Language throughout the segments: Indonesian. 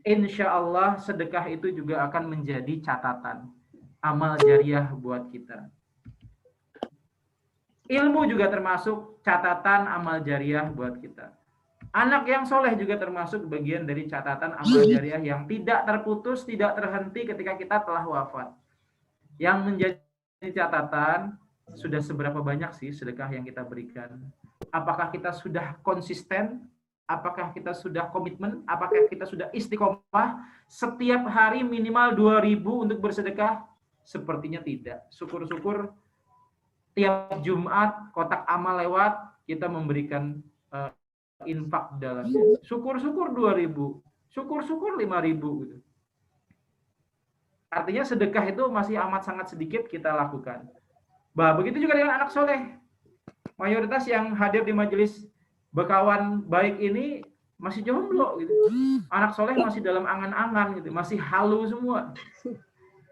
insya Allah sedekah itu juga akan menjadi catatan amal jariah buat kita. Ilmu juga termasuk catatan amal jariah buat kita. Anak yang soleh juga termasuk bagian dari catatan amal jariah yang tidak terputus, tidak terhenti ketika kita telah wafat. Yang menjadi catatan, sudah seberapa banyak sih sedekah yang kita berikan? Apakah kita sudah konsisten? Apakah kita sudah komitmen? Apakah kita sudah istiqomah? Setiap hari minimal 2.000 untuk bersedekah? Sepertinya tidak. Syukur-syukur tiap Jumat kotak amal lewat, kita memberikan infak dalamnya. Syukur-syukur 2.000, syukur-syukur 5.000 gitu. Artinya sedekah itu masih amat sangat sedikit kita lakukan. Bah, begitu juga dengan anak soleh. Mayoritas yang hadir di majelis bekawan baik ini masih jomblo gitu. Anak soleh masih dalam angan-angan gitu, masih halu semua.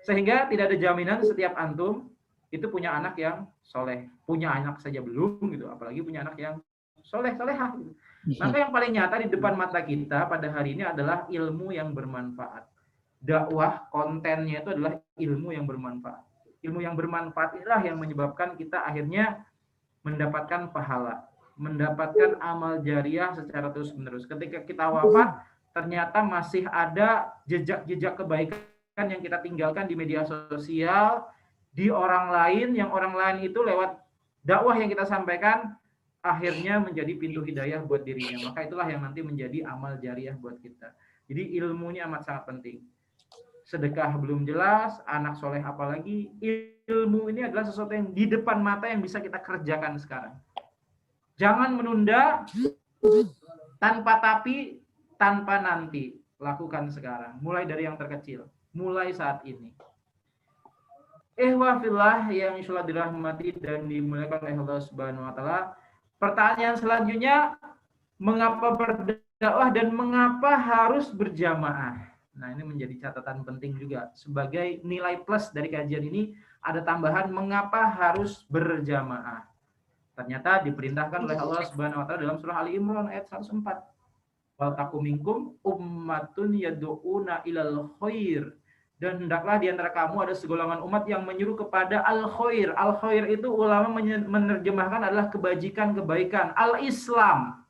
Sehingga tidak ada jaminan setiap antum itu punya anak yang soleh. Punya anak saja belum gitu, apalagi punya anak yang soleh-solehah gitu. Maka yang paling nyata di depan mata kita pada hari ini adalah ilmu yang bermanfaat. Dakwah kontennya itu adalah ilmu yang bermanfaat. Ilmu yang bermanfaat inilah yang menyebabkan kita akhirnya mendapatkan pahala, mendapatkan amal jariah secara terus-menerus. Ketika kita wafat, ternyata masih ada jejak-jejak kebaikan yang kita tinggalkan di media sosial, di orang lain, yang orang lain itu lewat dakwah yang kita sampaikan, akhirnya menjadi pintu hidayah buat dirinya. Maka itulah yang nanti menjadi amal jariah buat kita. Jadi ilmunya amat sangat penting. Sedekah belum jelas, anak soleh apalagi, ilmu ini adalah sesuatu yang di depan mata yang bisa kita kerjakan sekarang. Jangan menunda, tanpa tapi, tanpa nanti. Lakukan sekarang, mulai dari yang terkecil, mulai saat ini. Ihwafillah yang insyaallah dirahmati dan dimuliakan oleh Allah Subhanahu wa taala. Pertanyaan selanjutnya, mengapa berdakwah dan mengapa harus berjamaah? Nah, ini menjadi catatan penting juga. Sebagai nilai plus dari kajian ini, ada tambahan mengapa harus berjamaah. Ternyata diperintahkan oleh Allah Subhanahu wa taala dalam surah Ali Imran ayat 104. Wal takum minkum ummatun yad'una ilal khair. Dan hendaklah di antara kamu ada segolongan umat yang menyuruh kepada al-khair. Al-khair itu ulama menerjemahkan adalah kebajikan, kebaikan, al-Islam.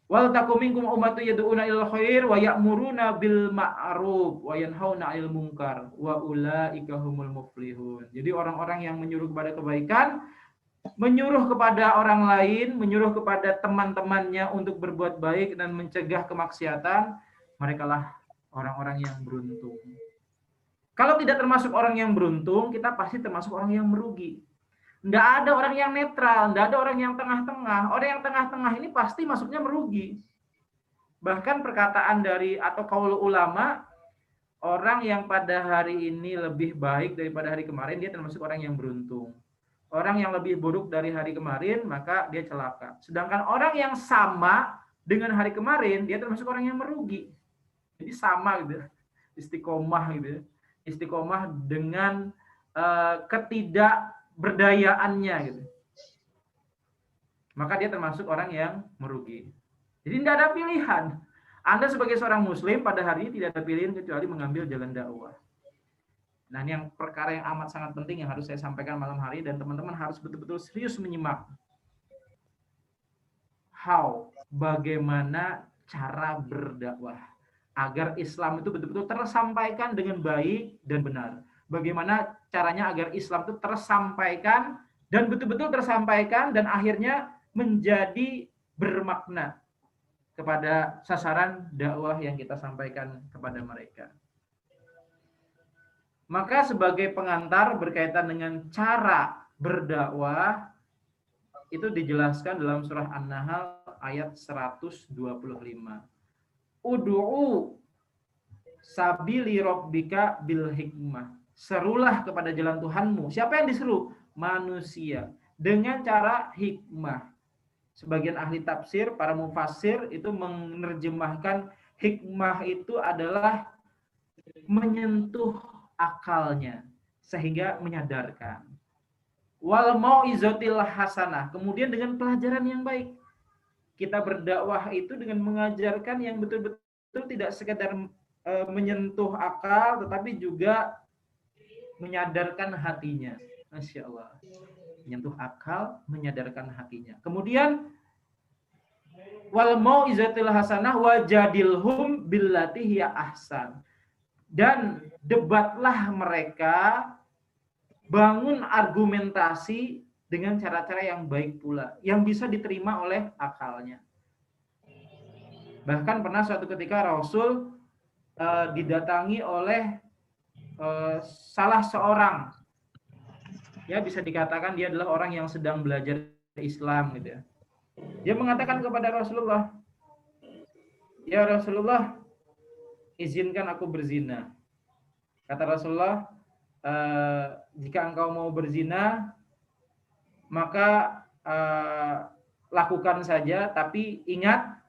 Wal takum minkum ummatun yad'una ilal khair wa ya'muruna bil ma'ruf wa yanhauna 'anil munkar wa ulaika humul muflihun. Jadi orang-orang yang menyuruh kepada kebaikan, menyuruh kepada orang lain, menyuruh kepada teman-temannya untuk berbuat baik dan mencegah kemaksiatan, merekalah orang-orang yang beruntung. Kalau tidak termasuk orang yang beruntung, kita pasti termasuk orang yang merugi. Nggak ada orang yang netral, nggak ada orang yang tengah-tengah. Orang yang tengah-tengah ini pasti masuknya merugi. Bahkan perkataan dari atau qaul ulama, orang yang pada hari ini lebih baik daripada hari kemarin, dia termasuk orang yang beruntung. Orang yang lebih buruk dari hari kemarin, maka dia celaka. Sedangkan orang yang sama dengan hari kemarin, dia termasuk orang yang merugi. Jadi sama gitu, istiqomah gitu, istiqomah dengan ketidakberdayaannya gitu. Maka dia termasuk orang yang merugi. Jadi tidak ada pilihan. Anda sebagai seorang muslim pada hari ini tidak ada pilihan kecuali mengambil jalan dakwah. Nah, ini yang perkara yang amat sangat penting yang harus saya sampaikan malam hari dan teman-teman harus betul-betul serius menyimak. Bagaimana cara berdakwah agar Islam itu betul-betul tersampaikan dengan baik dan benar. Bagaimana caranya agar Islam itu tersampaikan dan betul-betul tersampaikan dan akhirnya menjadi bermakna kepada sasaran dakwah yang kita sampaikan kepada mereka. Maka sebagai pengantar berkaitan dengan cara berdakwah, itu dijelaskan dalam surah An-Nahl ayat 125. Ud'u sabili rabbika bil hikmah. Serulah kepada jalan Tuhanmu. Siapa yang diseru? Manusia. Dengan cara hikmah. Sebagian ahli tafsir, para mufassir itu menerjemahkan hikmah itu adalah menyentuh akalnya sehingga menyadarkan. Wal mau'izatil hasanah, kemudian dengan pelajaran yang baik. kita berdakwah itu dengan mengajarkan yang betul-betul tidak sekedar menyentuh akal, tetapi juga menyadarkan hatinya. Masya Allah. Menyentuh akal, menyadarkan hatinya. Kemudian, wal mau'izatil hasanah wajadilhum billati hiya ahsan. Dan debatlah mereka, bangun argumentasi dengan cara-cara yang baik pula, yang bisa diterima oleh akalnya. Bahkan pernah suatu ketika Rasul didatangi oleh salah seorang, ya bisa dikatakan dia adalah orang yang sedang belajar Islam gitu ya. Dia mengatakan kepada Rasulullah, "Ya Rasulullah, izinkan aku berzina." Kata Rasulullah, jika engkau mau berzina, maka lakukan saja, tapi ingat,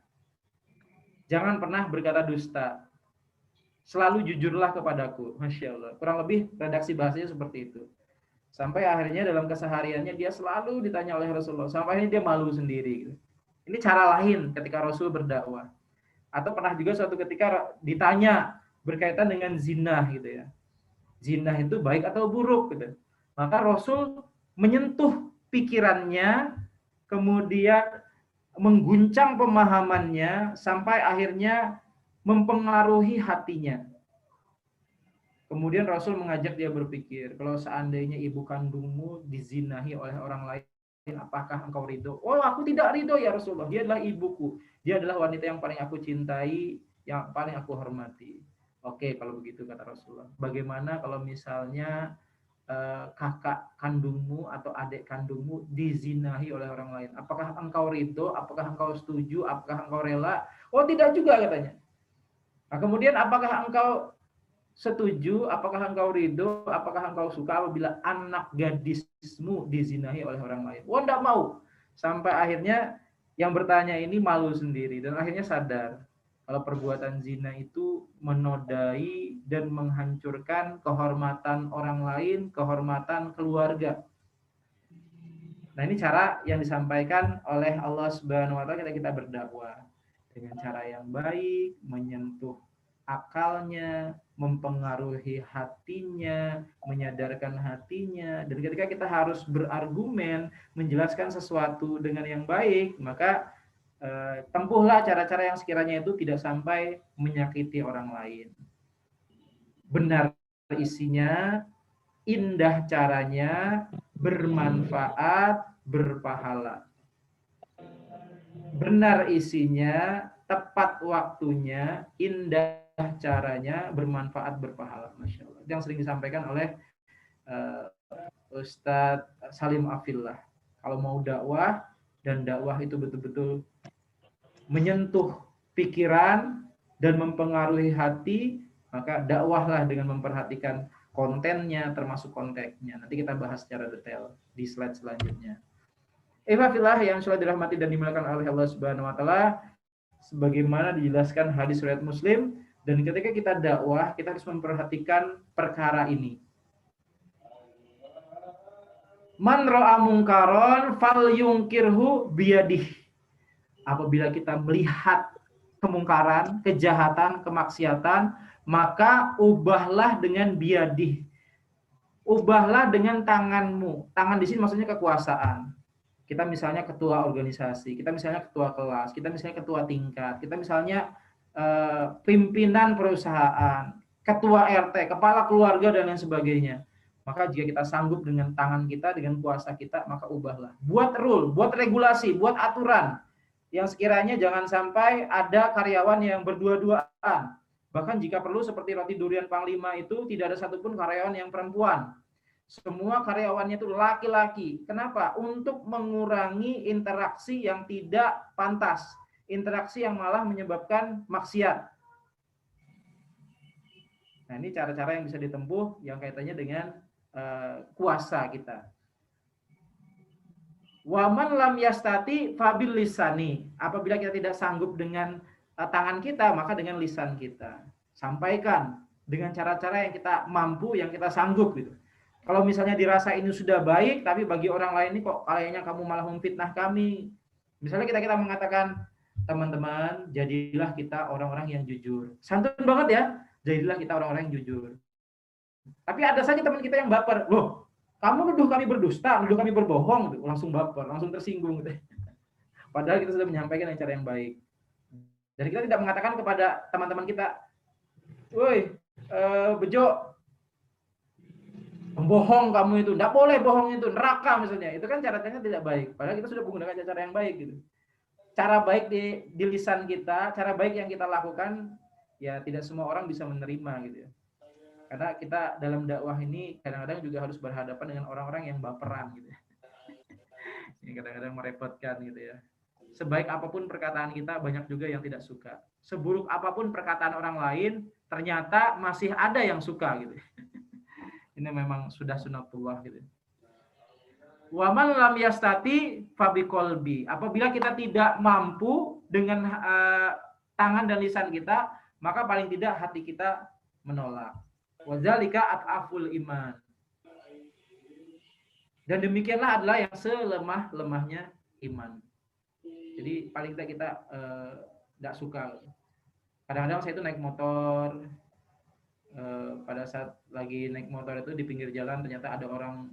jangan pernah berkata dusta. Selalu jujurlah kepadaku. Masya Allah. Kurang lebih redaksi bahasanya seperti itu. Sampai akhirnya dalam kesehariannya dia selalu ditanya oleh Rasulullah. Sampai akhirnya dia malu sendiri. Ini cara lain ketika Rasul berdakwah. Atau pernah juga suatu ketika ditanya berkaitan dengan zina gitu ya. Zina itu baik atau buruk gitu. Maka Rasul menyentuh pikirannya, kemudian mengguncang pemahamannya sampai akhirnya mempengaruhi hatinya. Kemudian Rasul mengajak dia berpikir, kalau seandainya ibu kandungmu dizinahi oleh orang lain, apakah engkau ridho? Oh, aku tidak ridho ya Rasulullah. Dia adalah ibuku. Dia adalah wanita yang paling aku cintai, yang paling aku hormati. Oke, kalau begitu kata Rasulullah. Bagaimana kalau misalnya kakak kandungmu atau adik kandungmu dizinahi oleh orang lain? Apakah engkau ridho? Apakah engkau setuju? Apakah engkau rela? Oh, tidak juga katanya. Nah, kemudian apakah engkau setuju, apakah engkau ridho, apakah engkau suka apabila anak gadismu dizinahi oleh orang lain? Oh, enggak mau. Sampai akhirnya yang bertanya ini malu sendiri dan akhirnya sadar kalau perbuatan zina itu menodai dan menghancurkan kehormatan orang lain, kehormatan keluarga. Nah, ini cara yang disampaikan oleh Allah Subhanahu wa taala ketika kita berdakwah dengan cara yang baik, menyentuh akalnya, mempengaruhi hatinya, menyadarkan hatinya. Dan ketika kita harus berargumen, menjelaskan sesuatu dengan yang baik, maka tempuhlah cara-cara yang sekiranya itu tidak sampai menyakiti orang lain. Benar isinya, indah caranya, bermanfaat, berpahala. Benar isinya, tepat waktunya, indah caranya, bermanfaat, berpahala. Masya Allah. Yang sering disampaikan oleh Ustadz Salim Afillah. Kalau mau dakwah, dan dakwah itu betul-betul menyentuh pikiran dan mempengaruhi hati, maka dakwahlah dengan memperhatikan kontennya, termasuk konteksnya. Nanti kita bahas secara detail di slide selanjutnya. Ihwafillah yang sudah dirahmati dan dimuliakan oleh Allah Subhanahu wa taala, sebagaimana dijelaskan hadis riwayat Muslim, dan ketika kita dakwah, kita harus memperhatikan perkara ini. Man ra'a mungkaron falyunkirhu biyadihi. Apabila kita melihat kemungkaran, kejahatan, kemaksiatan, maka ubahlah dengan biyadih. Ubahlah dengan tanganmu. Tangan di sini maksudnya kekuasaan. Kita misalnya ketua organisasi, kita misalnya ketua kelas, kita misalnya ketua tingkat, kita misalnya pimpinan perusahaan, ketua RT, kepala keluarga, dan lain sebagainya. Maka jika kita sanggup dengan tangan kita, dengan kuasa kita, maka ubahlah. Buat rule, buat regulasi, buat aturan. Yang sekiranya jangan sampai ada karyawan yang berdua-duaan. Bahkan jika perlu seperti roti durian Panglima itu tidak ada satupun karyawan yang perempuan. Semua karyawannya itu laki-laki. Kenapa? Untuk mengurangi interaksi yang tidak pantas. Interaksi yang malah menyebabkan maksiat. Nah, ini cara-cara yang bisa ditempuh yang kaitannya dengan kuasa kita. Waman lam yastati fabil lisani. Apabila kita tidak sanggup dengan tangan kita, maka dengan lisan kita. Sampaikan dengan cara-cara yang kita mampu, yang kita sanggup gitu. Kalau misalnya dirasa ini sudah baik, tapi bagi orang lain ini kok kayaknya kamu malah memfitnah kami, Misalnya kita mengatakan, teman-teman, jadilah kita orang-orang yang jujur. Santun banget ya, jadilah kita orang-orang yang jujur. Tapi ada saja teman kita yang baper. Loh, kamu nuduh kami berdusta, nuduh kami berbohong, gitu. Langsung baper, langsung tersinggung. Gitu. Padahal kita sudah menyampaikan dengan cara yang baik. Dan kita tidak mengatakan kepada teman-teman kita, woi, bejo, pembohong kamu itu, tidak boleh bohong itu, neraka misalnya. Itu kan caranya tidak baik. Padahal kita sudah menggunakan cara yang baik gitu. Cara baik di lisan kita, cara baik yang kita lakukan, ya tidak semua orang bisa menerima gitu ya. Karena kita dalam dakwah ini kadang-kadang juga harus berhadapan dengan orang-orang yang baperan gitu ya. Ini kadang-kadang merepotkan gitu ya. Sebaik apapun perkataan kita, banyak juga yang tidak suka. Seburuk apapun perkataan orang lain, ternyata masih ada yang suka gitu. Ini memang sudah sunatullah gitu. Wa man lam yastati fabiqolbi. Apabila kita tidak mampu dengan tangan dan lisan kita, maka paling tidak hati kita menolak. Wa dzalika at'aful iman. Dan demikianlah adalah yang selemah-lemahnya iman. Jadi paling tidak kita tidak suka. Kadang-kadang saya itu naik motor, pada saat lagi naik motor itu di pinggir jalan ternyata ada orang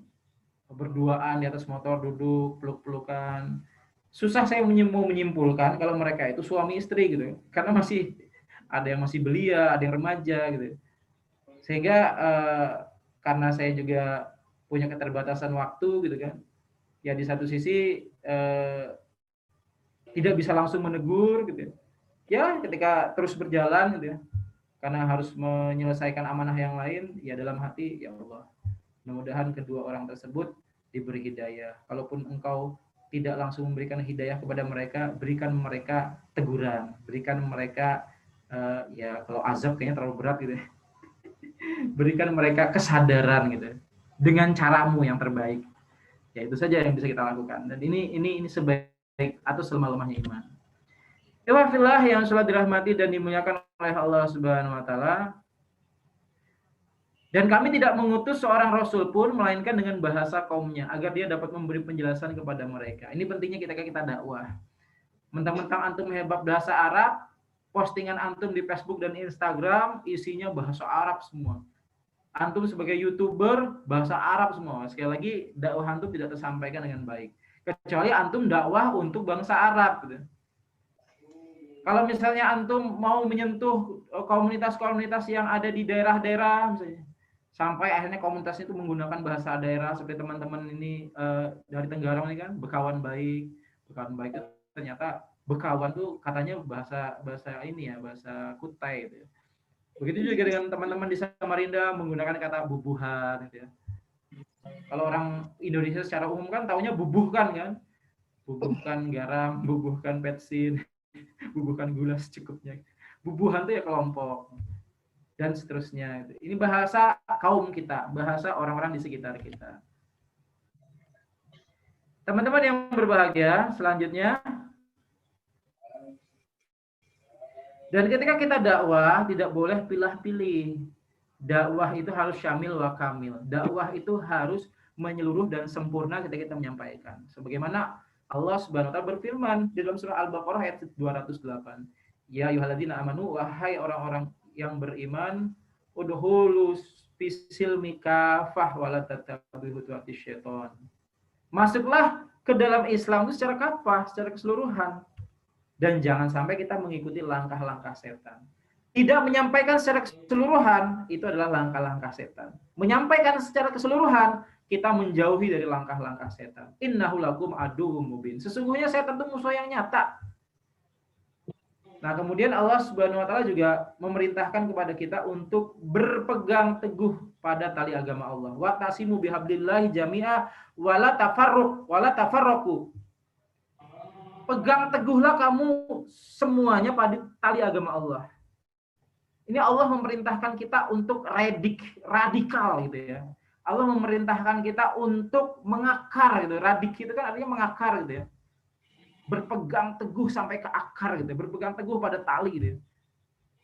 berduaan di atas motor, duduk peluk-pelukan. Susah saya mau menyimpulkan kalau mereka itu suami istri gitu, karena masih ada yang masih belia, ada yang remaja gitu. Sehingga karena saya juga punya keterbatasan waktu gitu kan, ya di satu sisi tidak bisa langsung menegur gitu ya, ketika terus berjalan gitu ya, karena harus menyelesaikan amanah yang lain, ya dalam hati, ya Allah, mudah-mudahan kedua orang tersebut diberi hidayah. Kalaupun engkau tidak langsung memberikan hidayah kepada mereka, berikan mereka teguran, berikan mereka ya kalau azab kayaknya terlalu berat gitu ya. Berikan mereka kesadaran gitu dengan caramu yang terbaik. Ya itu saja yang bisa kita lakukan. Dan ini sebaik atau selemah-lemahnya iman. Ikhwafillah yang sholat dirahmati dan dimuliakan oleh Allah Subhanahu wa taala. Dan kami tidak mengutus seorang rasul pun melainkan dengan bahasa kaumnya agar dia dapat memberi penjelasan kepada mereka. Ini pentingnya kita dakwah. Mentang-mentang antum hebat bahasa Arab, postingan antum di Facebook dan Instagram isinya bahasa Arab semua. Antum sebagai YouTuber bahasa Arab semua. Sekali lagi dakwah antum tidak tersampaikan dengan baik. Kecuali antum dakwah untuk bangsa Arab gitu. Kalau misalnya antum mau menyentuh komunitas-komunitas yang ada di daerah-daerah misalnya, sampai akhirnya komunitas itu menggunakan bahasa daerah seperti teman-teman ini dari Tenggarong ini kan, Bekawan Baik itu ternyata Bekawan tuh katanya bahasa ini ya, bahasa Kutai gitu ya. Begitu juga dengan teman-teman di Samarinda menggunakan kata bubuhan gitu ya. Kalau orang Indonesia secara umum kan taunya bubuhkan kan, bubuhkan garam, bubuhkan bensin, bubuhkan gula secukupnya. Bubuhan itu ya kelompok dan seterusnya. Ini bahasa kaum kita, bahasa orang-orang di sekitar kita. Teman-teman yang berbahagia, selanjutnya, dan ketika kita dakwah tidak boleh pilih-pilih. Dakwah itu harus syamil wa kamil. Dakwah itu harus menyeluruh dan sempurna ketika kita menyampaikan. Sebagaimana Allah Subhanahu wa taala berfirman di dalam surah Al-Baqarah ayat 208. Ya ayyuhalladzina amanu, wahai orang-orang yang beriman, udhulu fisilmi kafah wala tattabi'u khutuwatis syaitan. Masuklah ke dalam Islam itu secara kafah, secara keseluruhan. Dan jangan sampai kita mengikuti langkah-langkah setan. Tidak menyampaikan secara keseluruhan, itu adalah langkah-langkah setan. Menyampaikan secara keseluruhan, kita menjauhi dari langkah-langkah setan. Innahu lakum aduwwum mubin. Sesungguhnya setan itu musuh yang nyata. Nah, kemudian Allah Subhanahu wa taala juga memerintahkan kepada kita untuk berpegang teguh pada tali agama Allah. Wa tasimu bihablillahi jami'a wala tafarraqu. Pegang teguhlah kamu semuanya pada tali agama Allah. Ini Allah memerintahkan kita untuk radikal gitu ya. Allah memerintahkan kita untuk mengakar gitu. Radik itu kan artinya mengakar gitu ya. Berpegang teguh sampai ke akar gitu ya. Berpegang teguh pada tali gitu ya.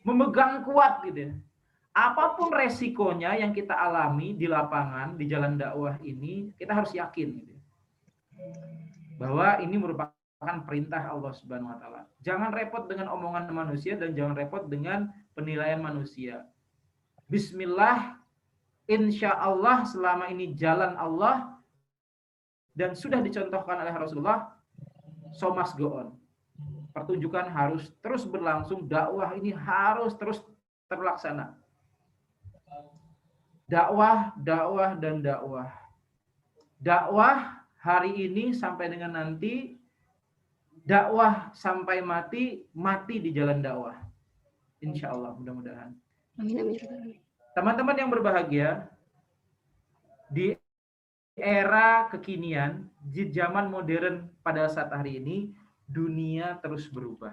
Memegang kuat gitu ya. Apapun resikonya yang kita alami di lapangan, di jalan dakwah ini, kita harus yakin gitu ya. Bahwa ini merupakan perintah Allah Subhanahu wa taala. Jangan repot dengan omongan manusia dan jangan repot dengan penilaian manusia. Bismillah, insya Allah selama ini jalan Allah dan sudah dicontohkan oleh Rasulullah, so must go on. Pertunjukan harus terus berlangsung, dakwah ini harus terus terlaksana. Dakwah, dakwah, dan dakwah. Dakwah hari ini sampai dengan nanti, dakwah sampai mati, mati di jalan dakwah. Insya Allah, mudah-mudahan. Amin, amin. Teman-teman yang berbahagia, di era kekinian, di zaman modern pada saat hari ini, dunia terus berubah.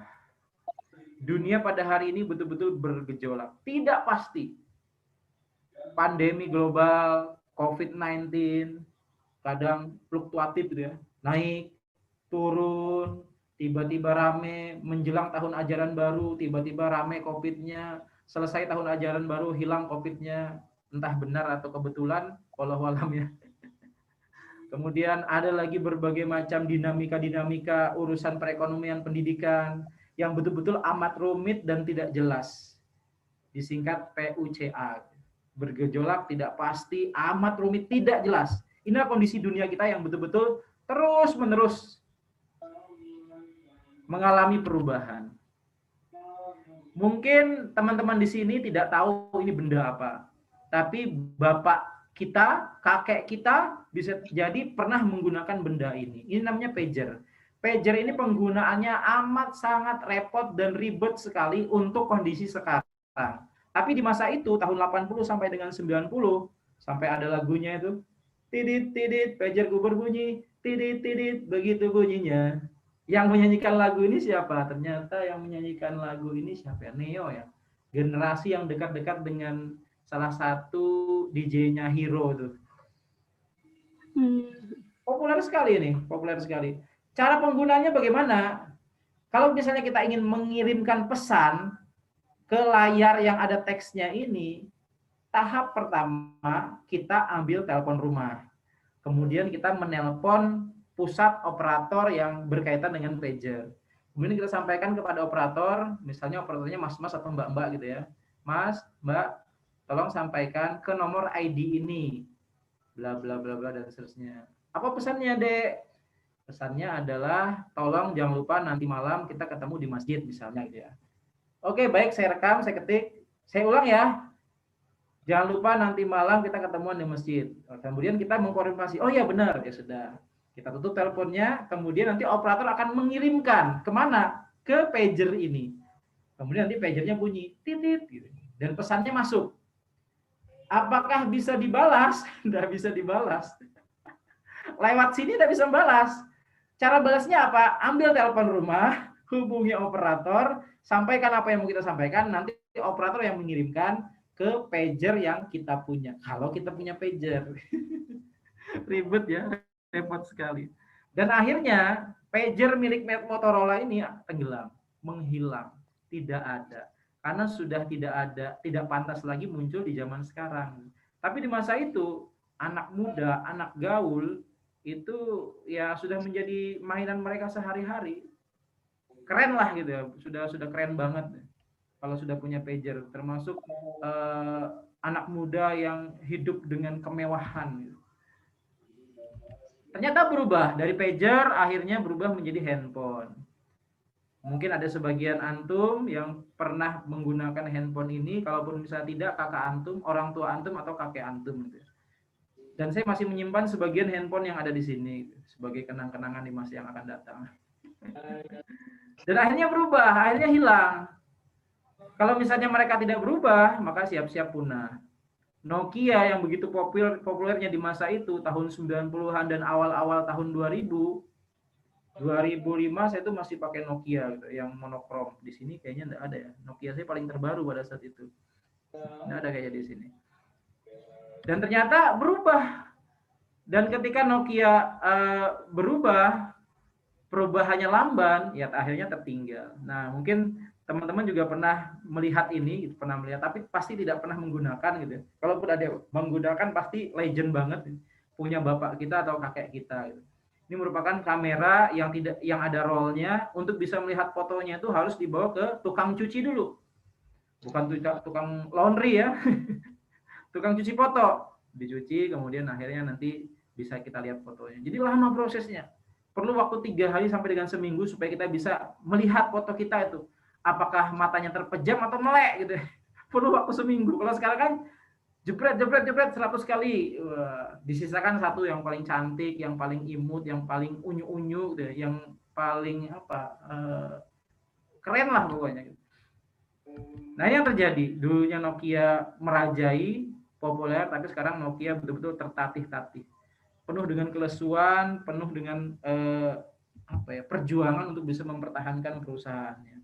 Dunia pada hari ini betul-betul bergejolak. Tidak pasti. Pandemi global, COVID-19, kadang fluktuatif gitu ya. Naik, turun, tiba-tiba rame, menjelang tahun ajaran baru, tiba-tiba rame COVID-nya, selesai tahun ajaran baru, hilang COVID-nya, entah benar atau kebetulan, wallahu alam ya. Kemudian ada lagi berbagai macam dinamika-dinamika urusan perekonomian pendidikan yang betul-betul amat rumit dan tidak jelas. Disingkat PUCA. Bergejolak, tidak pasti, amat rumit, tidak jelas. Inilah kondisi dunia kita yang betul-betul terus-menerus mengalami perubahan. Mungkin teman-teman di sini tidak tahu ini benda apa. Tapi bapak kita, kakek kita bisa jadi pernah menggunakan benda ini. Ini namanya pager. Pager ini penggunaannya amat sangat repot dan ribet sekali untuk kondisi sekarang. Tapi di masa itu tahun 80 sampai dengan 90 sampai ada lagunya itu. Tidit tidit pagerku berbunyi, tidit tidit begitu bunyinya. Yang menyanyikan lagu ini siapa? Ternyata yang menyanyikan lagu ini siapa? Neo ya. Generasi yang dekat-dekat dengan salah satu DJ-nya Hero tuh. Populer sekali ini, populer sekali. Cara penggunanya bagaimana? Kalau misalnya kita ingin mengirimkan pesan ke layar yang ada teksnya ini, tahap pertama kita ambil telepon rumah. Kemudian kita menelpon pusat operator yang berkaitan dengan pager. Kemudian kita sampaikan kepada operator, misalnya operatornya mas-mas atau mbak-mbak gitu ya. Mas, mbak, tolong sampaikan ke nomor ID ini. Bla bla bla bla dan seterusnya. Apa pesannya, Dek? Pesannya adalah tolong jangan lupa nanti malam kita ketemu di masjid misalnya gitu ya. Oke, baik, saya rekam, saya ketik. Saya ulang ya. Jangan lupa nanti malam kita ketemuan di masjid. Kemudian kita mengkonfirmasi, oh iya benar, ya sudah. Kita tutup teleponnya, kemudian nanti operator akan mengirimkan kemana? Ke pager ini. Kemudian nanti pagernya bunyi, titit, gitu. Dan pesannya masuk. Apakah bisa dibalas? Tidak bisa dibalas. Lewat sini tidak bisa balas. Cara balasnya apa? Ambil telepon rumah, hubungi operator, sampaikan apa yang mau kita sampaikan, nanti operator yang mengirimkan ke pager yang kita punya. Kalau kita punya pager. Ribet ya, repot sekali. Dan akhirnya pager milik Motorola ini tenggelam, menghilang, tidak ada. Karena sudah tidak pantas lagi muncul di zaman sekarang. Tapi di masa itu, anak muda, anak gaul, itu ya sudah menjadi mainan mereka sehari-hari. Keren lah gitu ya, sudah keren banget kalau sudah punya pager, termasuk anak muda yang hidup dengan kemewahan gitu. Ternyata berubah dari pager akhirnya berubah menjadi handphone. Mungkin ada sebagian antum yang pernah menggunakan handphone ini, kalaupun misalnya tidak, kakak antum, orang tua antum atau kakek antum gitu. Dan saya masih menyimpan sebagian handphone yang ada di sini sebagai kenang-kenangan di masa yang akan datang. Dan akhirnya berubah, akhirnya hilang. Kalau misalnya mereka tidak berubah, maka siap-siap punah. Nokia yang begitu populernya di masa itu, tahun 90-an dan awal-awal tahun 2000, 2005 saya tuh masih pakai Nokia gitu, yang monokrom. Di sini kayaknya enggak ada ya. Nokia saya paling terbaru pada saat itu. Enggak ada kayak di sini. Dan ternyata berubah. Dan ketika Nokia berubah, perubahannya lamban, ya akhirnya tertinggal. Nah, mungkin teman-teman juga pernah melihat ini, tapi pasti tidak pernah menggunakan gitu. Kalaupun ada menggunakan, pasti legend banget, punya bapak kita atau kakek kita. Gitu. Ini merupakan kamera yang ada rollnya. Untuk bisa melihat fotonya itu harus dibawa ke tukang cuci dulu. Bukan tukang laundry ya. Tukang cuci foto. Dicuci, kemudian akhirnya nanti bisa kita lihat fotonya. Jadi lama prosesnya. Perlu waktu 3 hari sampai dengan seminggu supaya kita bisa melihat foto kita itu. Apakah matanya terpejam atau melek gitu. Perlu waktu seminggu. Kalau sekarang kan jepret 100 kali. Wah, disisakan satu yang paling cantik, yang paling imut, yang paling unyu-unyu gitu, yang paling keren lah pokoknya. Nah, ini yang terjadi. Dulunya Nokia merajai, populer, tapi sekarang Nokia betul-betul tertatih-tatih. Penuh dengan kelesuan, penuh dengan perjuangan untuk bisa mempertahankan perusahaannya.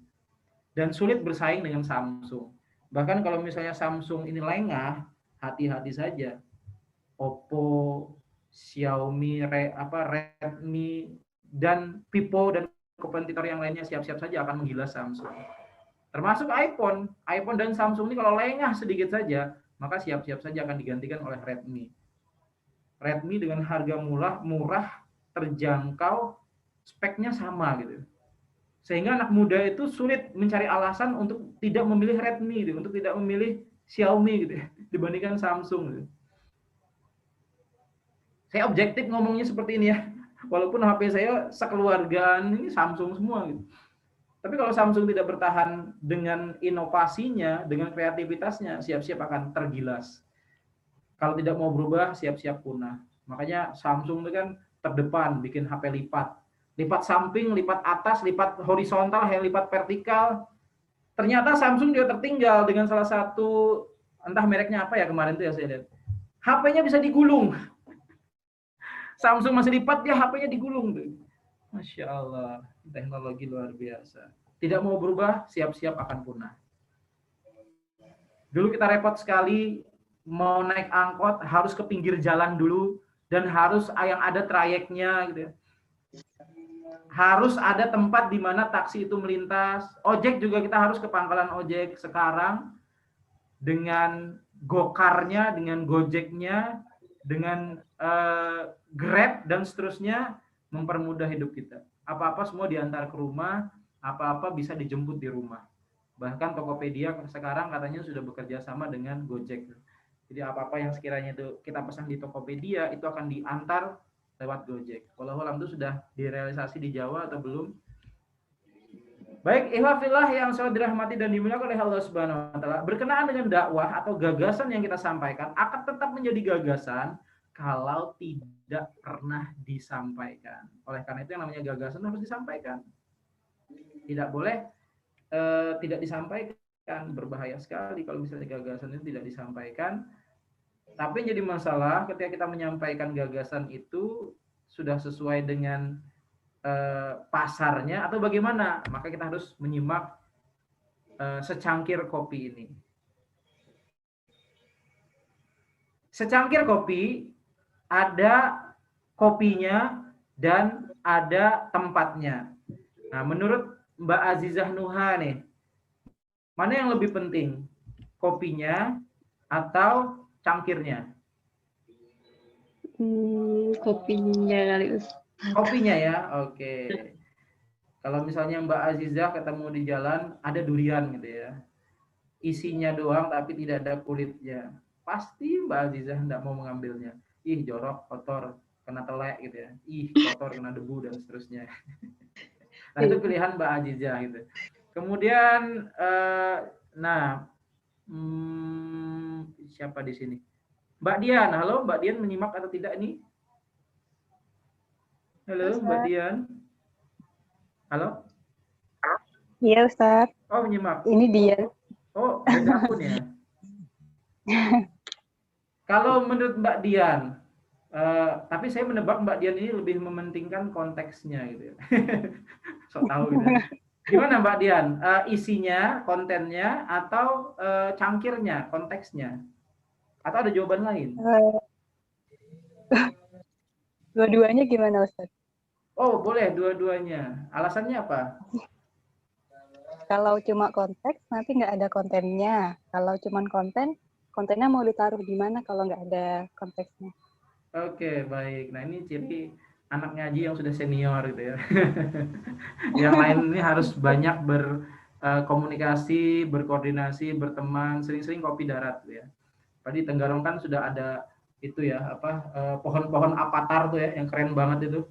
Dan sulit bersaing dengan Samsung. Bahkan kalau misalnya Samsung ini lengah, hati-hati saja. Oppo, Xiaomi, Redmi, dan Vivo dan kompetitor yang lainnya siap-siap saja akan menggilas Samsung. Termasuk iPhone dan Samsung ini kalau lengah sedikit saja, maka siap-siap saja akan digantikan oleh Redmi. Redmi dengan harga murah, terjangkau, speknya sama gitu. Sehingga anak muda itu sulit mencari alasan untuk tidak memilih Redmi gitu, untuk tidak memilih Xiaomi gitu dibandingkan Samsung gitu. Saya objektif ngomongnya seperti ini ya. Walaupun HP saya sekeluargaan ini Samsung semua gitu. Tapi kalau Samsung tidak bertahan dengan inovasinya, dengan kreativitasnya, siap-siap akan tergilas. Kalau tidak mau berubah, siap-siap punah. Makanya Samsung itu kan terdepan bikin HP lipat. Lipat samping, lipat atas, lipat horizontal, lipat vertikal. Ternyata Samsung juga tertinggal dengan salah satu, entah mereknya apa ya kemarin itu ya saya lihat. HP-nya bisa digulung. Samsung masih lipat, dia HP-nya digulung tuh. Masya Allah, teknologi luar biasa. Tidak mau berubah, siap-siap akan punah. Dulu kita repot sekali, mau naik angkot, harus ke pinggir jalan dulu, dan harus yang ada trayeknya gitu ya. Harus ada tempat di mana taksi itu melintas. Ojek juga kita harus ke pangkalan ojek. Sekarang dengan Gokarnya, dengan Gojeknya, dengan Grab dan seterusnya mempermudah hidup kita. Apa-apa semua diantar ke rumah, apa-apa bisa dijemput di rumah. Bahkan Tokopedia sekarang katanya sudah bekerja sama dengan Gojek. Jadi apa-apa yang sekiranya itu kita pesan di Tokopedia itu akan diantar lewat Gojek. Walau alam itu sudah direalisasi di Jawa atau belum? Baik, ikhwafillah yang sangat dirahmati dan dimuliakan oleh Allah Subhanahu wa taala, berkenaan dengan dakwah atau gagasan yang kita sampaikan akan tetap menjadi gagasan kalau tidak pernah disampaikan. Oleh karena itu yang namanya gagasan harus disampaikan. Tidak boleh tidak disampaikan, berbahaya sekali kalau misalnya gagasan itu tidak disampaikan. Tapi yang jadi masalah ketika kita menyampaikan gagasan itu sudah sesuai dengan pasarnya atau bagaimana, maka kita harus menyimak secangkir kopi ini. Secangkir kopi ada kopinya dan ada tempatnya. Nah, menurut Mbak Azizah Nuha nih, mana yang lebih penting? Kopinya atau cangkirnya? Kopinya kali. Kopinya ya, oke. Kalau misalnya Mbak Azizah ketemu di jalan ada durian gitu ya, isinya doang tapi tidak ada kulitnya, pasti Mbak Azizah tidak mau mengambilnya. Ih jorok, kotor, kena telek gitu ya. Ih kotor, kena debu dan seterusnya. Nah itu pilihan Mbak Azizah gitu. Kemudian, siapa di sini? Mbak Dian, halo Mbak Dian, menyimak atau tidak ini? Halo Mbak Dian. Halo? Iya Ustaz. Oh menyimak. Ini dia. Oh beda akun ya. Kalau menurut Mbak Dian, tapi saya menebak Mbak Dian ini lebih mementingkan konteksnya gitu ya. So tahu gitu. Gimana Mbak Dian? Isinya, kontennya, atau cangkirnya, konteksnya? Atau ada jawaban lain? Dua-duanya gimana Ustaz? Oh boleh dua-duanya. Alasannya apa? Kalau cuma konteks nanti nggak ada kontennya. Kalau cuma kontennya mau ditaruh di mana kalau nggak ada konteksnya? Oke baik. Nah ini ciri anak ngaji yang sudah senior gitu ya. Yang lain ini harus banyak berkomunikasi, berkoordinasi, berteman, sering-sering kopi darat gitu ya. Tadi Tenggarong kan sudah ada itu ya, pohon-pohon avatar tuh ya, yang keren banget itu.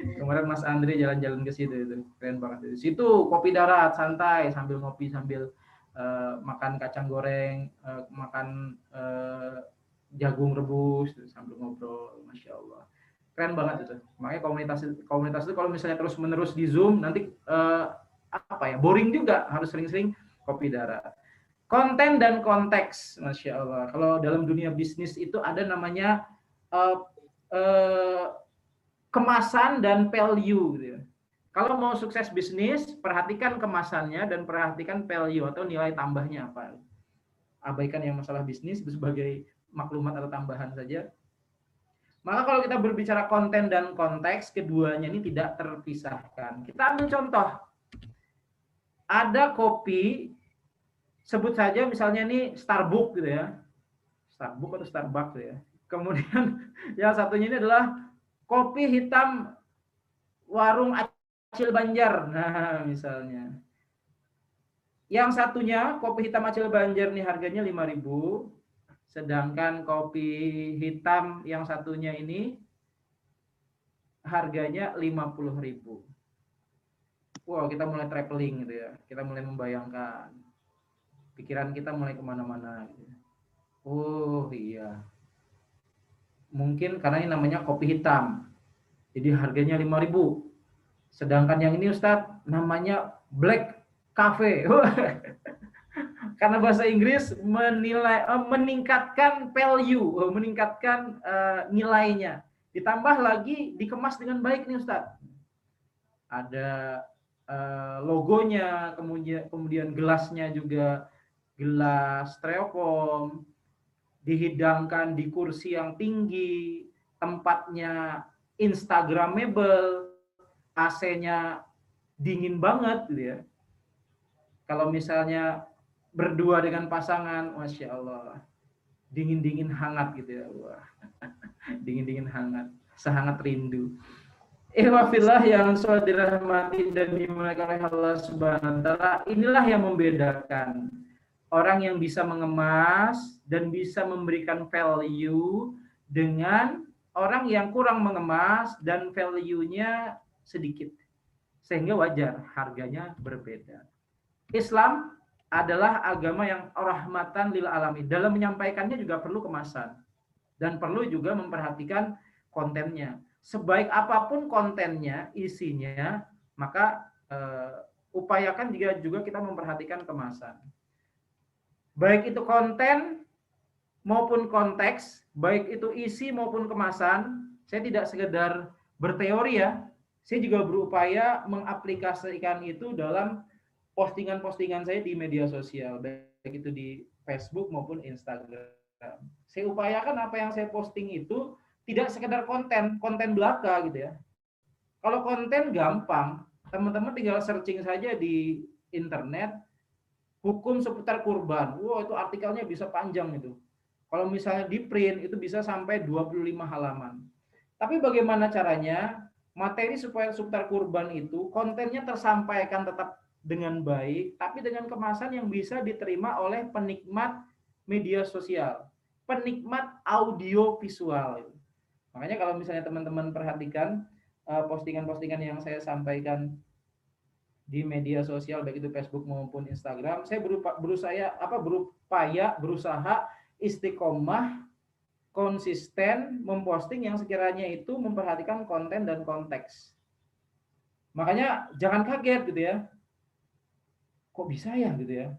Kemarin Mas Andri jalan-jalan ke situ itu, keren banget. Di situ kopi darat santai sambil ngopi sambil makan kacang goreng, makan jagung rebus sambil ngobrol, masya Allah, keren banget itu. Makanya komunitas itu kalau misalnya terus menerus di Zoom nanti boring juga, harus sering-sering kopi darat. Konten dan konteks, masya Allah. Kalau dalam dunia bisnis itu ada namanya uh, uh, kemasan dan value gitu ya. Kalau mau sukses bisnis, perhatikan kemasannya dan perhatikan value atau nilai tambahnya apa. Abaikan yang masalah bisnis itu sebagai maklumat atau tambahan saja. Maka kalau kita berbicara konten dan konteks, keduanya ini tidak terpisahkan. Kita ambil contoh. Ada kopi, sebut saja misalnya ini Starbucks gitu ya. Starbucks atau Starbucks gitu ya. Kemudian yang satunya ini adalah kopi hitam warung Acil Banjar. Nah, misalnya. Yang satunya kopi hitam Acil Banjar nih harganya 5.000, sedangkan kopi hitam yang satunya ini harganya 50.000. Wow, kita mulai traveling gitu ya. Kita mulai membayangkan. Pikiran kita mulai kemana-mana gitu. Oh iya. Mungkin karena ini namanya kopi hitam. Jadi harganya 5.000. Sedangkan yang ini Ustadz namanya Black Cafe. Karena bahasa Inggris meningkatkan value, meningkatkan nilainya. Ditambah lagi dikemas dengan baik nih Ustadz. Ada logonya, kemudian gelasnya juga gelas styrofoam, dihidangkan di kursi yang tinggi, tempatnya instagramable, AC-nya dingin banget gitu ya. Kalau misalnya berdua dengan pasangan, masya Allah, dingin-dingin hangat gitu ya. Wah, dingin-dingin hangat, sehangat rindu. Ihwafillah yang sudah dirahmati dan dimuliakan oleh Allah Subhanahu wa taala, inilah yang membedakan orang yang bisa mengemas dan bisa memberikan value dengan orang yang kurang mengemas dan value-nya sedikit. Sehingga wajar harganya berbeda. Islam adalah agama yang rahmatan lil alamin. Dalam menyampaikannya juga perlu kemasan dan perlu juga memperhatikan kontennya. Sebaik apapun kontennya, isinya, maka upayakan juga kita memperhatikan kemasan. Baik itu konten maupun konteks, baik itu isi maupun kemasan, saya tidak sekedar berteori ya, saya juga berupaya mengaplikasikan itu dalam postingan-postingan saya di media sosial, baik itu di Facebook maupun Instagram. Saya upayakan apa yang saya posting itu tidak sekedar konten belaka gitu ya. Kalau konten gampang, teman-teman tinggal searching saja di internet, hukum seputar kurban. Wow, itu artikelnya bisa panjang itu. Kalau misalnya di print itu bisa sampai 25 halaman. Tapi bagaimana caranya materi supaya seputar kurban itu kontennya tersampaikan tetap dengan baik, tapi dengan kemasan yang bisa diterima oleh penikmat media sosial, penikmat audio visual. Makanya kalau misalnya teman-teman perhatikan postingan-postingan yang saya sampaikan di media sosial baik itu Facebook maupun Instagram, saya berusaha istiqomah konsisten memposting yang sekiranya itu memperhatikan konten dan konteks. Makanya jangan kaget gitu ya. Kok bisa ya gitu ya.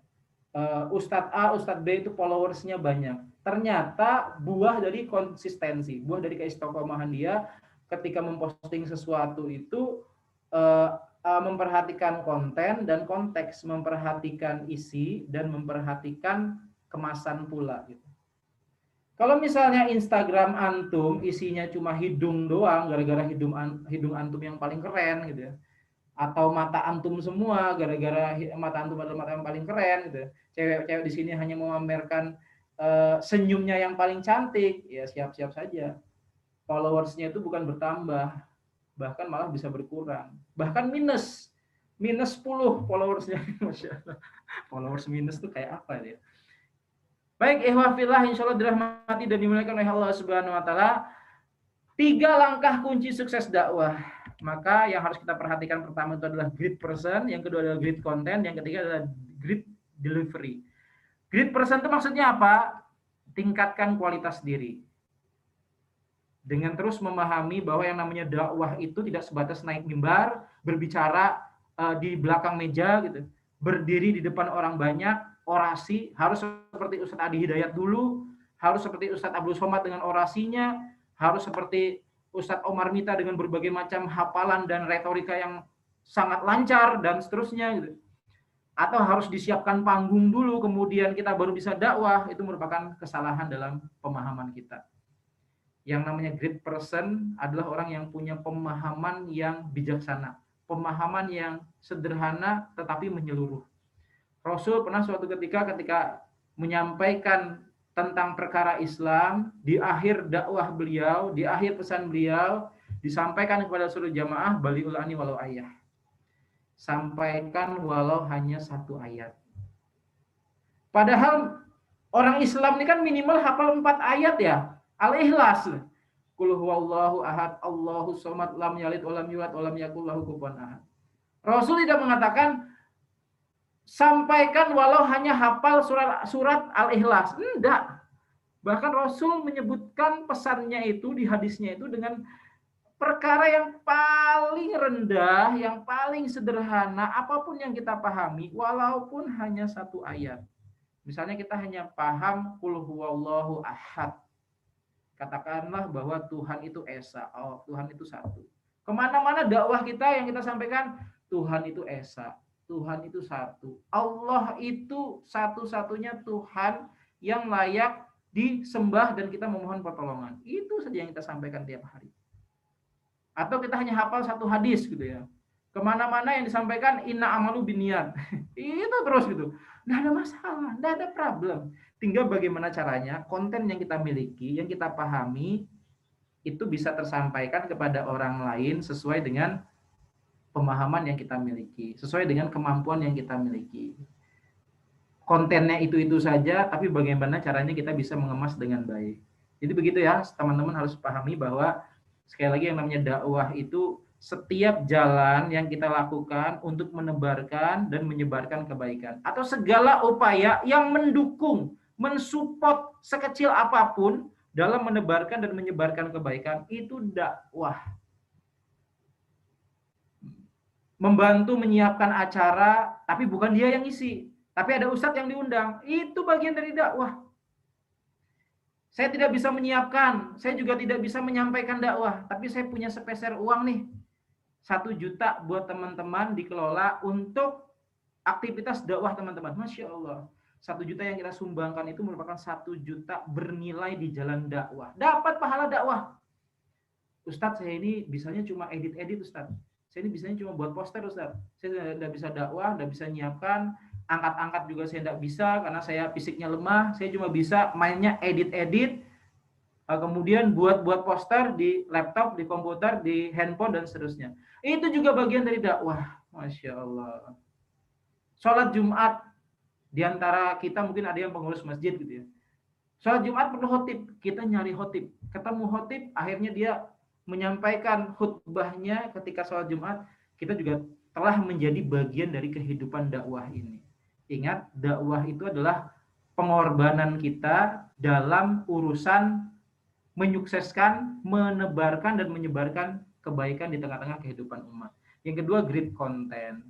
Ustadz A, Ustadz B itu followersnya banyak. Ternyata buah dari konsistensi, buah dari keistiqomahan dia ketika memposting sesuatu itu memperhatikan konten dan konteks, memperhatikan isi dan memperhatikan kemasan pula gitu. Kalau misalnya Instagram antum isinya cuma hidung doang, gara-gara hidung antum yang paling keren gitu ya, atau mata antum semua gara-gara mata antum adalah mata yang paling keren gitu. Cewek-cewek di sini hanya memamerkan senyumnya yang paling cantik, ya siap-siap saja. followersnya itu bukan bertambah, bahkan malah bisa berkurang, bahkan minus 10 followersnya. Masya Allah. Followers minus tuh kayak apa ya? Baik, ihwafillah, insya Allah dirahmati dan dimuliakan oleh Allah Subhanahu Wa Taala. 3 langkah kunci sukses dakwah. Maka yang harus kita perhatikan pertama itu adalah great person, yang kedua adalah great content, yang ketiga adalah great delivery. Great person itu maksudnya apa? Tingkatkan kualitas diri. Dengan terus memahami bahwa yang namanya dakwah itu tidak sebatas naik mimbar, berbicara di belakang meja gitu, berdiri di depan orang banyak, orasi, harus seperti Ustadz Adi Hidayat dulu, harus seperti Ustadz Abdul Somad dengan orasinya, harus seperti Ustadz Omar Mita dengan berbagai macam hafalan dan retorika yang sangat lancar dan seterusnya gitu. Atau harus disiapkan panggung dulu kemudian kita baru bisa dakwah, itu merupakan kesalahan dalam pemahaman kita. Yang namanya great person adalah orang yang punya pemahaman yang bijaksana, pemahaman yang sederhana tetapi menyeluruh. Rasul pernah suatu ketika menyampaikan tentang perkara Islam, di akhir dakwah beliau, di akhir pesan beliau, disampaikan kepada seluruh jamaah, baliul ani walau ayah. Sampaikan walau hanya 1 ayat. Padahal orang Islam ini kan minimal hafal 4 ayat ya. Al-Ikhlas. Qul huwallahu ahad, Allahu somad, lam yalid walam yulad walam yakul lahu kufuwan ahad. Rasul tidak mengatakan sampaikan walau hanya hafal surat Al-Ikhlas. Enggak. Bahkan Rasul menyebutkan pesannya itu di hadisnya itu dengan perkara yang paling rendah, yang paling sederhana, apapun yang kita pahami, walaupun hanya 1 ayat. Misalnya kita hanya paham qul huwallahu ahad. Katakanlah bahwa Tuhan itu Esa, oh, Tuhan itu satu. Kemana-mana dakwah kita yang kita sampaikan, Tuhan itu Esa, Tuhan itu satu. Allah itu satu-satunya Tuhan yang layak disembah dan kita memohon pertolongan. Itu saja yang kita sampaikan tiap hari. Atau kita hanya hafal 1 hadis gitu ya. Kemana-mana yang disampaikan inna amalu binniat. Itu terus gitu. Nggak ada masalah, nggak ada problem. Tinggal bagaimana caranya konten yang kita miliki, yang kita pahami, itu bisa tersampaikan kepada orang lain sesuai dengan pemahaman yang kita miliki, sesuai dengan kemampuan yang kita miliki. Kontennya itu saja, tapi bagaimana caranya kita bisa mengemas dengan baik. Jadi begitu ya, teman-teman harus pahami bahwa sekali lagi yang namanya dakwah itu setiap jalan yang kita lakukan untuk menebarkan dan menyebarkan kebaikan. Atau segala upaya yang mendukung, mensupport sekecil apapun dalam menebarkan dan menyebarkan kebaikan, itu dakwah. Membantu menyiapkan acara, tapi bukan dia yang isi, tapi ada ustadz yang diundang, itu bagian dari dakwah. Saya tidak bisa menyiapkan, saya juga tidak bisa menyampaikan dakwah, tapi saya punya sepeser uang nih, 1 juta buat teman-teman dikelola untuk aktivitas dakwah teman-teman. Masya Allah, 1 juta yang kita sumbangkan itu merupakan 1 juta bernilai di jalan dakwah. Dapat pahala dakwah. Ustadz, saya ini bisanya cuma edit-edit Ustadz. Saya ini bisanya cuma buat poster Ustadz. Saya tidak bisa dakwah, tidak bisa nyiapkan. Angkat-angkat juga saya tidak bisa karena saya fisiknya lemah. Saya cuma bisa mainnya edit-edit. Kemudian buat poster di laptop, di komputer, di handphone, dan seterusnya. Itu juga bagian dari dakwah. Masya Allah. Sholat Jumat, diantara kita mungkin ada yang pengurus masjid gitu ya. Sholat Jumat perlu khotib, kita nyari khotib. Ketemu khotib, akhirnya dia menyampaikan khutbahnya ketika sholat Jumat. Kita juga telah menjadi bagian dari kehidupan dakwah ini. Ingat, dakwah itu adalah pengorbanan kita dalam urusan menyukseskan, menebarkan, dan menyebarkan kebaikan di tengah-tengah kehidupan umat. Yang kedua, great content.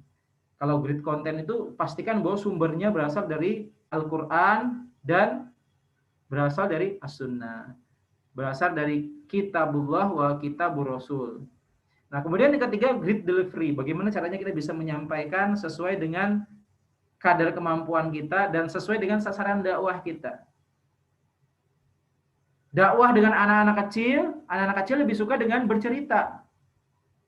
Kalau great content itu pastikan bahwa sumbernya berasal dari Al-Quran dan berasal dari As-Sunnah. Berasal dari Kitabullah wa Kitabur Rasul. Nah, kemudian yang ketiga, great delivery. Bagaimana caranya kita bisa menyampaikan sesuai dengan kadar kemampuan kita dan sesuai dengan sasaran dakwah kita. Dakwah dengan anak-anak kecil lebih suka dengan bercerita.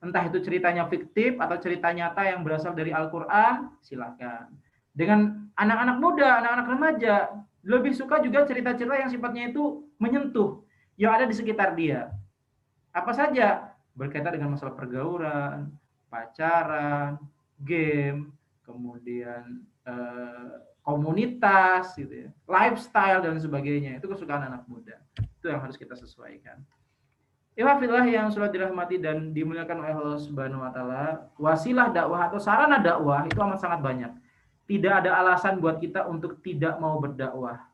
Entah itu ceritanya fiktif atau cerita nyata yang berasal dari Al-Quran, silakan. Dengan anak-anak muda, anak-anak remaja, lebih suka juga cerita-cerita yang sifatnya itu menyentuh, yang ada di sekitar dia. Apa saja? Berkaitan dengan masalah pergaulan, pacaran, game, kemudian komunitas, gitu ya, lifestyle dan sebagainya. Itu kesukaan anak muda. Itu yang harus kita sesuaikan. Ihwafillah yang sudah dirahmati dan dimuliakan oleh Allah Subhanahu wa taala, wasilah dakwah atau sarana dakwah itu amat sangat banyak. Tidak ada alasan buat kita untuk tidak mau berdakwah.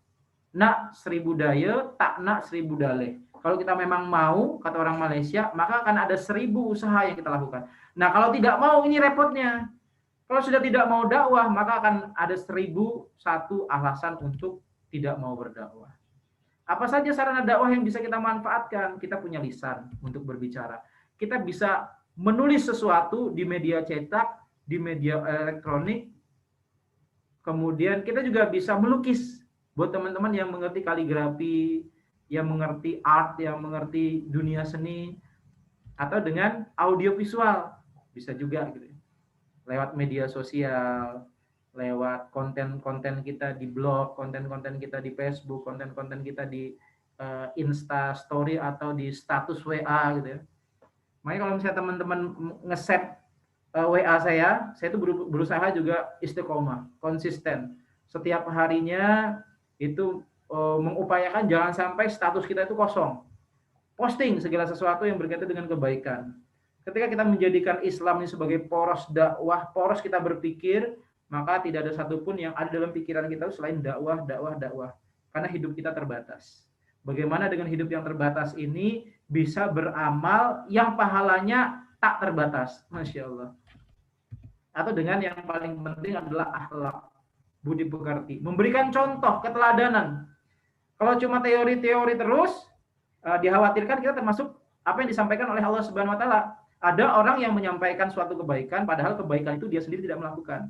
Nak 1000 daya, tak nak 1000 daleh. Kalau kita memang mau, kata orang Malaysia, maka akan ada 1000 usaha yang kita lakukan. Nah, kalau tidak mau, ini repotnya. Kalau sudah tidak mau dakwah, maka akan ada 1001 alasan untuk tidak mau berdakwah. Apa saja sarana dakwah yang bisa kita manfaatkan? Kita punya lisan untuk berbicara. Kita bisa menulis sesuatu di media cetak, di media elektronik. Kemudian kita juga bisa melukis. Buat teman-teman yang mengerti kaligrafi, yang mengerti art, yang mengerti dunia seni, atau dengan audiovisual. Bisa juga gitu. Lewat media sosial, lewat konten-konten kita di blog, konten-konten kita di Facebook, konten-konten kita di Insta Story atau di status WA gitu ya. Makanya kalau misalnya teman-teman nge-set WA saya itu berusaha juga istiqomah, konsisten. Setiap harinya itu mengupayakan jangan sampai status kita itu kosong. Posting segala sesuatu yang berkaitan dengan kebaikan. Ketika kita menjadikan Islam ini sebagai poros dakwah, poros kita berpikir, maka tidak ada satupun yang ada dalam pikiran kita selain dakwah, dakwah, dakwah. Karena hidup kita terbatas. Bagaimana dengan hidup yang terbatas ini bisa beramal yang pahalanya tak terbatas. Masya Allah. Atau dengan yang paling penting adalah akhlak, budi pekerti. Memberikan contoh, keteladanan. Kalau cuma teori-teori terus, dikhawatirkan kita termasuk apa yang disampaikan oleh Allah Subhanahu wa taala. Ada orang yang menyampaikan suatu kebaikan, padahal kebaikan itu dia sendiri tidak melakukan.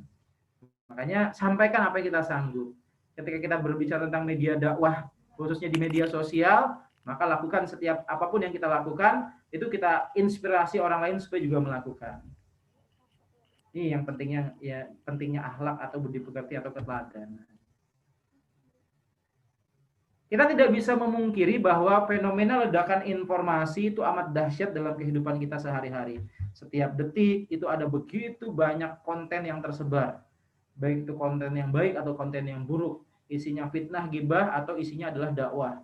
Makanya sampaikan apa yang kita sanggup. Ketika kita berbicara tentang media dakwah, khususnya di media sosial, maka lakukan setiap apapun yang kita lakukan, itu kita inspirasi orang lain supaya juga melakukan. Ini yang pentingnya, ya pentingnya akhlak atau budi pekerti atau keteladanan. Kita tidak bisa memungkiri bahwa fenomena ledakan informasi itu amat dahsyat dalam kehidupan kita sehari-hari. Setiap detik itu ada begitu banyak konten yang tersebar. Baik itu konten yang baik atau konten yang buruk. Isinya fitnah, gibah, atau isinya adalah dakwah.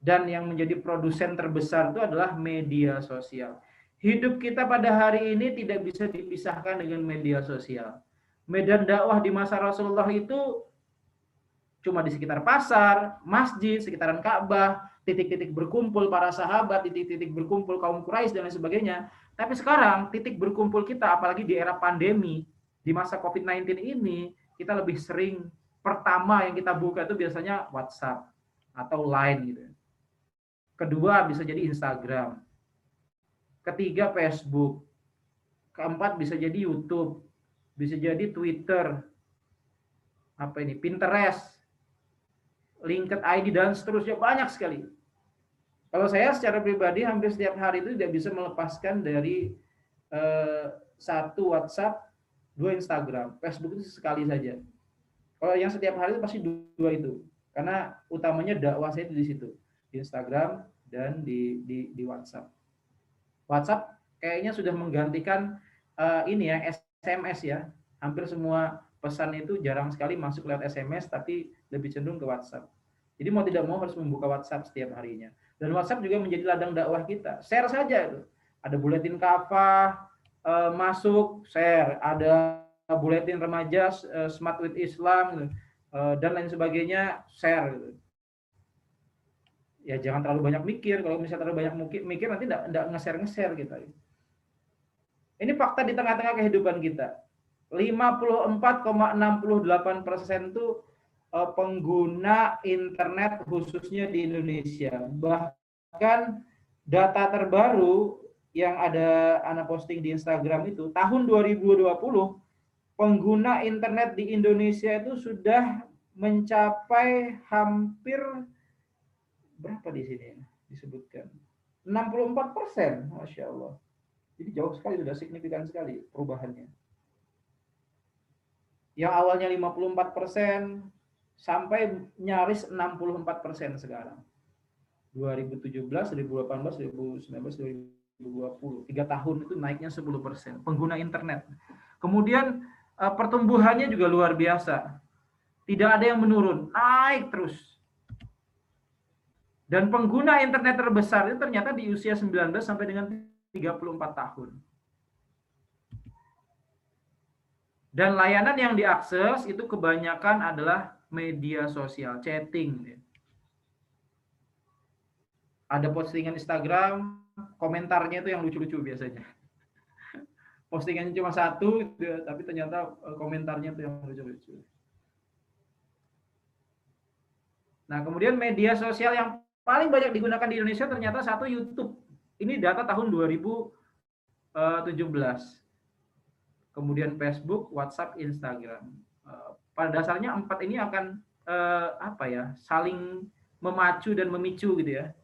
Dan yang menjadi produsen terbesar itu adalah media sosial. Hidup kita pada hari ini tidak bisa dipisahkan dengan media sosial. Medan dakwah di masa Rasulullah itu cuma di sekitar pasar, masjid, sekitaran Ka'bah, titik-titik berkumpul para sahabat, titik-titik berkumpul kaum Quraisy dan lain sebagainya. Tapi sekarang titik berkumpul kita, apalagi di era pandemi, di masa COVID-19 ini, kita lebih sering pertama yang kita buka itu biasanya WhatsApp atau Line gitu. Kedua bisa jadi Instagram. Ketiga Facebook. Keempat bisa jadi YouTube. Bisa jadi Twitter. Apa ini? Pinterest. LinkedIn dan seterusnya, banyak sekali. Kalau saya secara pribadi hampir setiap hari itu tidak bisa melepaskan dari satu WhatsApp, 2 Instagram, Facebook itu sekali saja. Kalau yang setiap hari itu pasti 2 itu, karena utamanya dakwah saya itu di situ, di Instagram dan di WhatsApp. WhatsApp kayaknya sudah menggantikan ini ya, SMS ya. Hampir semua pesan itu jarang sekali masuk lewat SMS, tapi lebih cenderung ke WhatsApp. Jadi mau tidak mau harus membuka WhatsApp setiap harinya. Dan WhatsApp juga menjadi ladang dakwah kita. Share saja itu. Ada buletin kafah masuk, share. Ada buletin remaja Smart with Islam dan lain sebagainya, share gitu. Ya jangan terlalu banyak mikir. Kalau misalnya terlalu banyak mikir nanti enggak nge-share kita. Ini fakta di tengah-tengah kehidupan kita. 54,68% itu pengguna internet khususnya di Indonesia. Bahkan data terbaru yang ada anak posting di Instagram itu, tahun 2020 pengguna internet di Indonesia itu sudah mencapai hampir berapa di sini disebutkan? 64%, Masya Allah. Jadi jauh sekali, sudah signifikan sekali perubahannya. Yang awalnya 54% sampai nyaris 64% sekarang. 2017, 2018, 2019, 2020. 3 tahun itu naiknya 10% pengguna internet. Kemudian pertumbuhannya juga luar biasa. Tidak ada yang menurun, naik terus. Dan pengguna internet terbesar itu ternyata di usia 19 sampai dengan 34 tahun. Dan layanan yang diakses itu kebanyakan adalah media sosial, chatting. Ada postingan Instagram, komentarnya itu yang lucu-lucu biasanya. Postingannya cuma satu, tapi ternyata komentarnya itu yang lucu-lucu. Nah, kemudian media sosial yang paling banyak digunakan di Indonesia ternyata satu YouTube. Ini data tahun 2017. Kemudian Facebook, WhatsApp, Instagram. Pada dasarnya 4 ini akan saling memacu dan memicu gitu ya.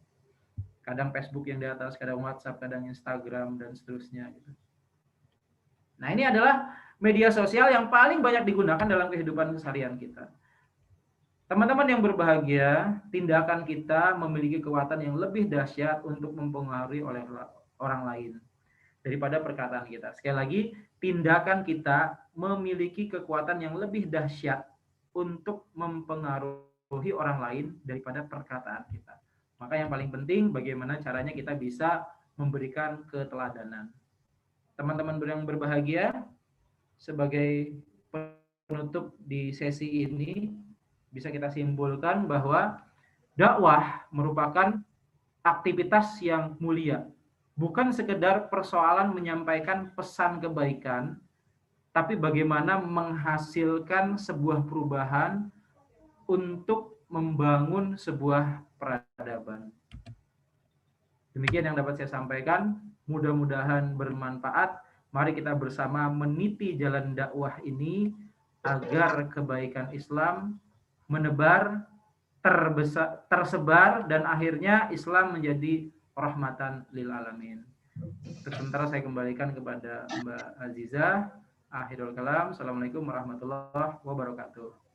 Kadang Facebook yang di atas, kadang WhatsApp, kadang Instagram dan seterusnya gitu. Nah, ini adalah media sosial yang paling banyak digunakan dalam kehidupan keseharian kita. Teman-teman yang berbahagia, tindakan kita memiliki kekuatan yang lebih dahsyat untuk mempengaruhi oleh orang lain daripada perkataan kita. Sekali lagi, tindakan kita memiliki kekuatan yang lebih dahsyat untuk mempengaruhi orang lain daripada perkataan kita. Maka yang paling penting bagaimana caranya kita bisa memberikan keteladanan. Teman-teman yang berbahagia, sebagai penutup di sesi ini bisa kita simpulkan bahwa dakwah merupakan aktivitas yang mulia. Bukan sekedar persoalan menyampaikan pesan kebaikan, tapi bagaimana menghasilkan sebuah perubahan untuk membangun sebuah peradaban. Demikian yang dapat saya sampaikan. Mudah-mudahan bermanfaat. Mari kita bersama meniti jalan dakwah ini agar kebaikan Islam menebar, tersebar, dan akhirnya Islam menjadi rahmatan lil alamin. Sementara saya kembalikan kepada Mbak Azizah. Akhirul kalam. Assalamualaikum warahmatullahi wabarakatuh.